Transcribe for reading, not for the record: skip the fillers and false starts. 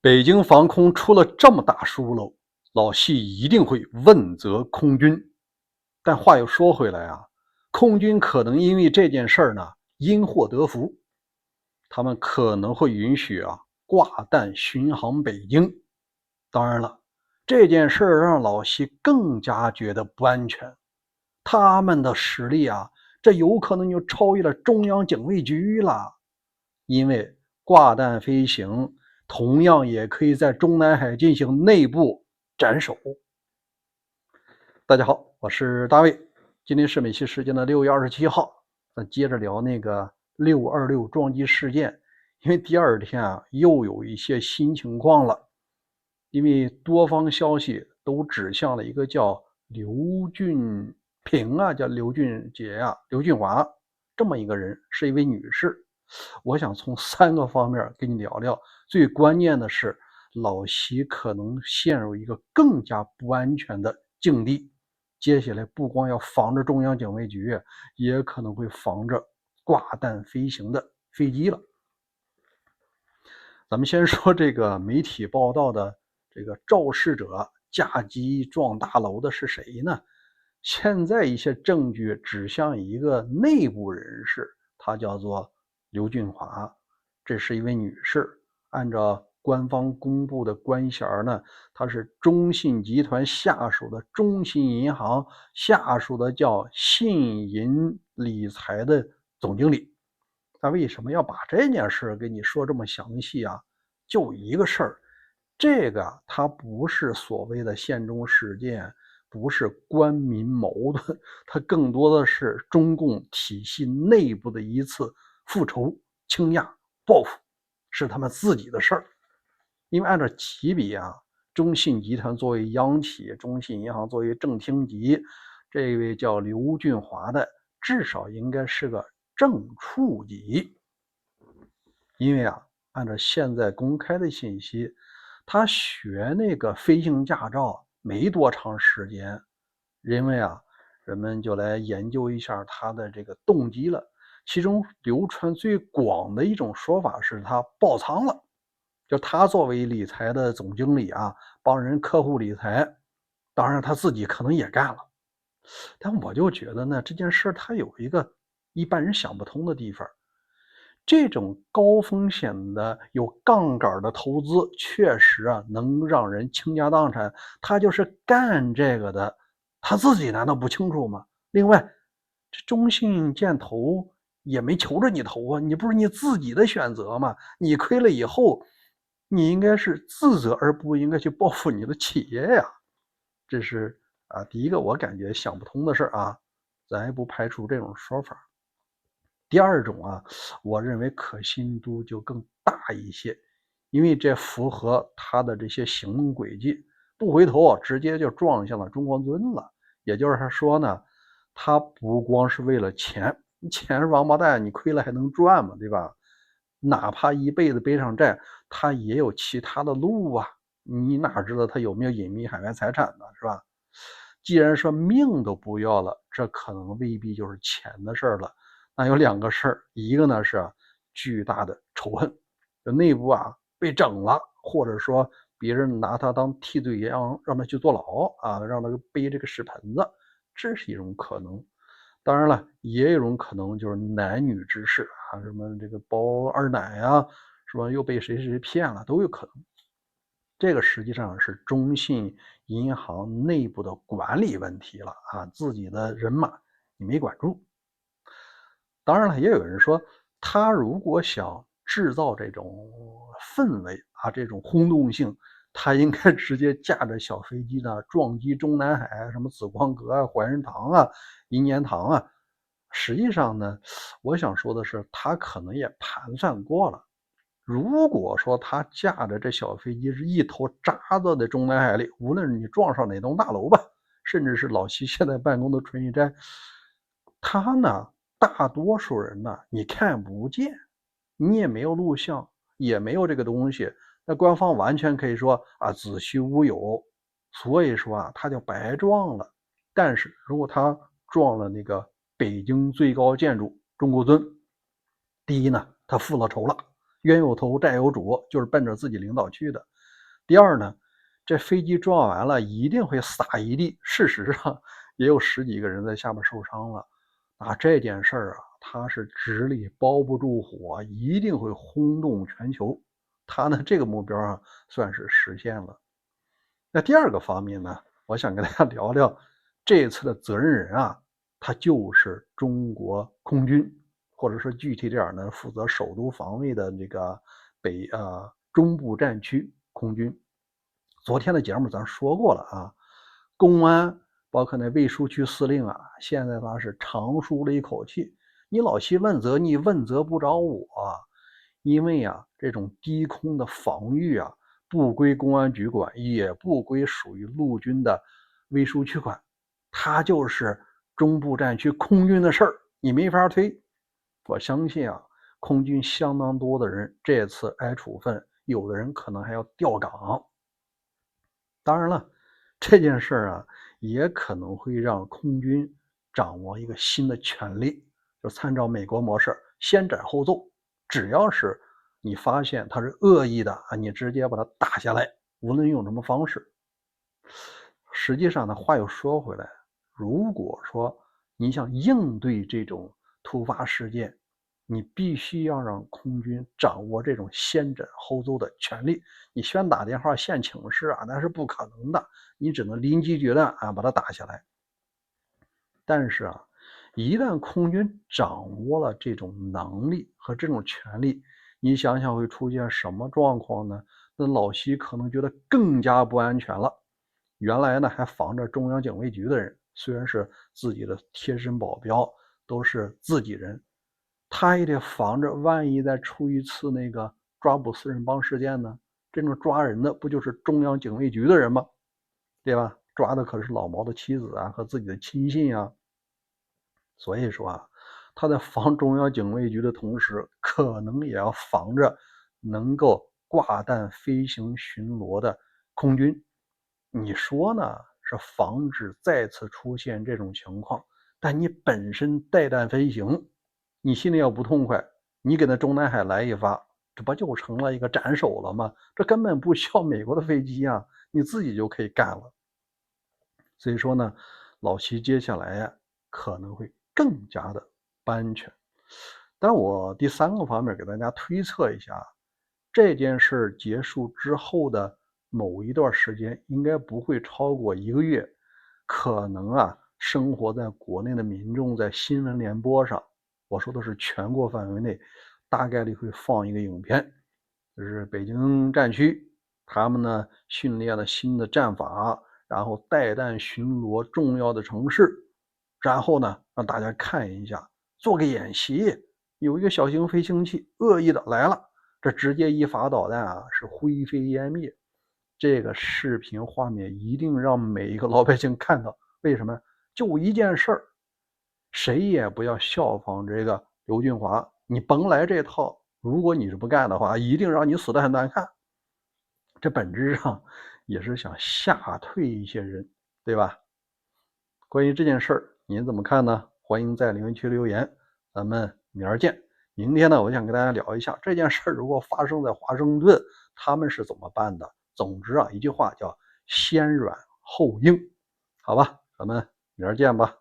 北京防空出了这么大疏漏，老细一定会问责空军。但话又说回来啊，空军可能因为这件事儿呢，因祸得福，他们可能会允许挂弹巡航北京。当然了，这件事儿让老习更加觉得不安全。他们的实力这有可能就超越了中央警卫局了。因为挂弹飞行同样也可以在中南海进行内部斩首。大家好，我是大卫，今天是美西时间的6月27号，咱接着聊那个626撞击事件。因为第二天又有一些新情况了，因为多方消息都指向了一个叫刘俊平叫刘俊杰刘俊华这么一个人，是一位女士。我想从3个方面跟你聊聊。最关键的是，老习可能陷入一个更加不安全的境地。接下来不光要防着中央警卫局，也可能会防着挂弹飞行的飞机了。咱们先说这个媒体报道的这个肇事者驾机撞大楼的是谁呢？现在一些证据指向一个内部人士，他叫做刘俊华，这是一位女士。按照官方公布的官衔呢，她是中信集团下属的中信银行下属的叫信银理财的总经理。他为什么要把这件事跟你说这么详细就一个事儿，这个它不是所谓的县中事件，不是官民矛盾，它更多的是中共体系内部的一次复仇、倾轧、报复，是他们自己的事儿。因为按照级别中信集团作为央企，中信银行作为正厅级，这位叫刘俊华的至少应该是个正处级。因为按照现在公开的信息，他学那个飞行驾照没多长时间，因为人们就来研究一下他的这个动机了。其中流传最广的一种说法是他爆仓了，就他作为理财的总经理帮人客户理财，当然他自己可能也干了。但我就觉得呢，这件事他有一个一般人想不通的地方。这种高风险的有杠杆的投资确实能让人倾家荡产，他就是干这个的，他自己难道不清楚吗？另外，这中信建投也没求着你投你不是你自己的选择吗？你亏了以后，你应该是自责，而不应该去报复你的企业呀。这是第一个我感觉想不通的事咱也不排除这种说法。第二种我认为可信度就更大一些，因为这符合他的这些行动轨迹，不回头直接就撞向了中关村了。也就是说呢，他不光是为了钱，钱是王八蛋，你亏了还能赚吗？对吧？哪怕一辈子背上债，他也有其他的路你哪知道他有没有隐秘海外财产呢？是吧？既然说命都不要了，这可能未必就是钱的事儿了。那有2个事儿，一个呢是巨大的仇恨，就内部被整了，或者说别人拿他当替罪羊，让他去坐牢让他背这个屎盆子，这是一种可能。当然了，也有一种可能就是男女之事什么这个包二奶是吧？又被谁谁骗了，都有可能。这个实际上是中信银行内部的管理问题了自己的人马你没管住。当然了，也有人说，他如果想制造这种氛围这种轰动性，他应该直接驾着小飞机呢撞击中南海，什么紫光阁怀仁堂银年堂实际上呢，我想说的是，他可能也盘算过了。如果说他驾着这小飞机是一头扎到的中南海里，无论你撞上哪栋大楼吧，甚至是老习现在办公的春熙斋，他呢大多数人呢你看不见，你也没有录像，也没有这个东西，那官方完全可以说子虚乌有，所以说他就白撞了。但是如果他撞了那个北京最高建筑中关村，第一呢他复了仇了，冤有头债有主，就是奔着自己领导去的。第二呢，这飞机撞完了一定会撒一地，事实上也有10几个人在下面受伤了。这件事儿啊，它是纸里包不住火，一定会轰动全球。他呢这个目标啊算是实现了。那第二个方面呢，我想跟大家聊聊这次的责任人啊，他就是中国空军，或者说具体点呢，负责首都防卫的这个中部战区空军。昨天的节目咱说过了啊，公安包括那卫戍区司令啊，现在他是长舒了一口气。你老西问责，你问责不着我，因为啊，这种低空的防御啊，不归公安局管，也不归属于陆军的卫戍区管，它就是中部战区空军的事儿，你没法推。我相信啊，空军相当多的人这次挨处分，有的人可能还要调岗。当然了，这件事啊，也可能会让空军掌握一个新的权利，就参照美国模式，先斩后奏。只要是你发现他是恶意的啊，你直接把他打下来，无论用什么方式。实际上呢，话又说回来，如果说你想应对这种突发事件，你必须要让空军掌握这种先斩后奏的权利。你先打电话现请示啊，那是不可能的，你只能临机决断啊，把它打下来。但是啊，一旦空军掌握了这种能力和这种权利，你想想会出现什么状况呢？那老西可能觉得更加不安全了。原来呢还防着中央警卫局的人，虽然是自己的贴身保镖，都是自己人，他也得防着万一再出一次那个抓捕四人帮事件呢？这种抓人的不就是中央警卫局的人吗？对吧？抓的可是老毛的妻子啊和自己的亲信啊。所以说啊，他在防中央警卫局的同时，可能也要防着能够挂弹飞行巡逻的空军。你说呢？是防止再次出现这种情况，但你本身带弹飞行，你心里要不痛快，你给那中南海来一发，这不就成了一个斩首了吗？这根本不需要美国的飞机啊，你自己就可以干了。所以说呢，老齐接下来呀可能会更加的不安全。但我第三个方面给大家推测一下，这件事结束之后的某一段时间，应该不会超过1个月。可能啊，生活在国内的民众在新闻联播上，我说的是全国范围内，大概率会放一个影片，就是北京战区他们呢训练了新的战法，然后带弹巡逻重要的城市，然后呢让大家看一下，做个演习，有一个小型飞行器恶意的来了，这直接一发导弹啊是灰飞烟灭。这个视频画面一定让每一个老百姓看到。为什么？就一件事儿，谁也不要效仿这个刘俊华，你甭来这套。如果你是不干的话，一定让你死得很难看。这本质上也是想吓退一些人，对吧？关于这件事儿，您怎么看呢？欢迎在留言区留言，咱们明儿见。明天呢，我想跟大家聊一下这件事儿，如果发生在华盛顿，他们是怎么办的？总之啊，一句话叫先软后硬，好吧？咱们明儿见吧。